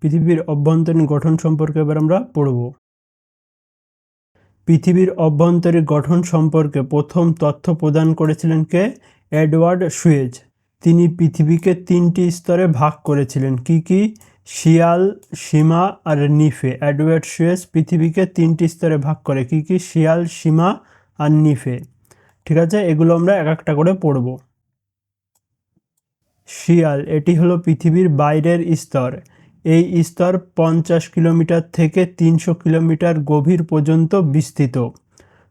পৃথিবীর অভ্যন্তরীণ গঠন সম্পর্কে এবার আমরা পড়ব। পৃথিবীর অভ্যন্তরীণ গঠন সম্পর্কে প্রথম তথ্য প্রদান করেছিলেন কে? Edward Suez. তিনি পৃথিবীকে 3টি স্তরে ভাগ করেছিলেন। কি কি? শিয়াল, সীমা আর নিফে। এডওয়ার্ড সুয়েজ পৃথিবীকে 3টি স্তরে ভাগ করে। কি কি? শিয়াল, সীমা আর নিফে। ঠিক আছে, এগুলো আমরা এক একটা করে পড়ব। শিয়াল, এটি হলো পৃথিবীর বাইরের স্তর। এই স্তর 50 কিলোমিটার থেকে 300 কিলোমিটার গভীর পর্যন্ত বিস্তৃত।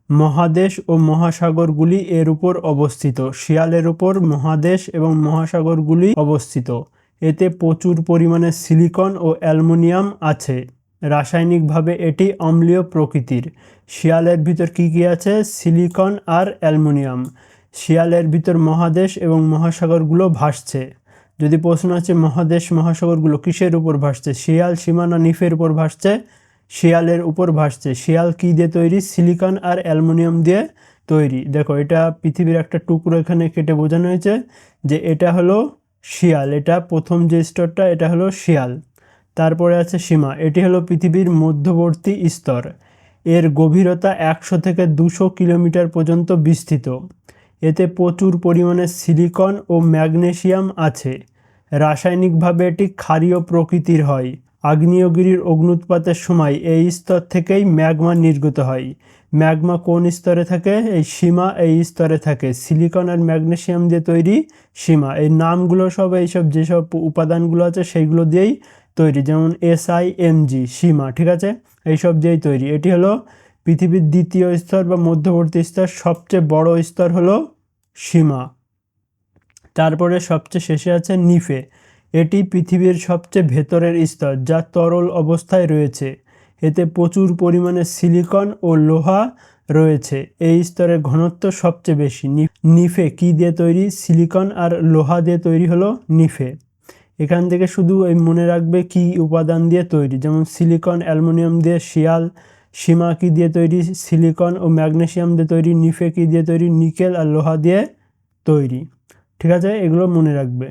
মহাদেশ ও মহাসাগরগুলি এর উপর অবস্থিত। শিয়ালের উপর মহাদেশ এবং মহাসাগরগুলি অবস্থিত। এতে প্রচুর পরিমাণে সিলিকন ও অ্যালুমিনিয়াম আছে। রাসায়নিকভাবে এটি অম্লীয় প্রকৃতির। শিয়ালের ভিতর কি কি আছে? সিলিকন আর অ্যালুমিনিয়াম। শিয়ালের ভিতর মহাদেশ এবং মহাসাগরগুলো ভাসছে। যদি প্রশ্ন আছে মহাদেশ মহাসাগরগুলো কিসের উপর ভাসছে? শিয়াল, সীমা না নিফের উপর ভাসছে? শিয়ালের উপর ভাসছে। শিয়াল কি দিয়ে তৈরি? সিলিকন আর অ্যালুমিনিয়াম দিয়ে তৈরি। দেখো, এটা পৃথিবীর একটা টুকরো এখানে কেটে বোঝানো হয়েছে যে এটা হলো শিয়াল। এটা প্রথম যে স্তরটা, এটা হলো শিয়াল। তারপরে আছে সীমা, এটি হলো পৃথিবীর মধ্যবর্তী স্তর। এর গভীরতা 100 থেকে 200 কিলোমিটার পর্যন্ত বিস্তৃত। এতে প্রচুর পরিমাণে সিলিকন ও ম্যাগনেসিয়াম আছে। রাসায়নিকভাবে এটি ক্ষারীয় প্রকৃতির হয়। আগ্নেয়গিরির অগ্ন্যুৎপাতের সময় এই স্তর থেকেই ম্যাগমা নির্গত হয়। ম্যাগমা কোন স্তরে থাকে? এই সীমা এই স্তরে থাকে। সিলিকন আর ম্যাগনেসিয়াম দিয়ে তৈরি সীমা। এই নামগুলো সব এইসব যেসব উপাদানগুলো আছে সেইগুলো দিয়েই তৈরি, যেমন SiMg সীমা। ঠিক আছে, এইসব দিয়েই তৈরি। এটি হলো পৃথিবীর দ্বিতীয় স্তর বা মধ্যবর্তী স্তর। সবচেয়ে বড় স্তর হলো সীমা। তারপরে সবচেয়ে শেষে আছে নিফে। এটি পৃথিবীর সবচেয়ে ভেতরের স্তর, যা তরল অবস্থায় রয়েছে। এতে প্রচুর পরিমাণে সিলিকন ও লোহা রয়েছে। এই স্তরের ঘনত্ব সবচেয়ে বেশি। নিফে কি দিয়ে তৈরি? সিলিকন আর লোহা দিয়ে তৈরি হলো নিফে। এখান থেকে শুধু এই মনে রাখবে কি উপাদান দিয়ে তৈরি, যেমন সিলিকন অ্যালুমিনিয়াম দিয়ে শিয়াল, সীমা কি দিয়ে তৈরি? সিলিকন ও ম্যাগনেসিয়াম দিয়ে তৈরি। নিফে কি দিয়ে তৈরি? নিকেল আর লোহা দিয়ে তৈরি। ঠিক আছে, এগুলো মনে রাখবে।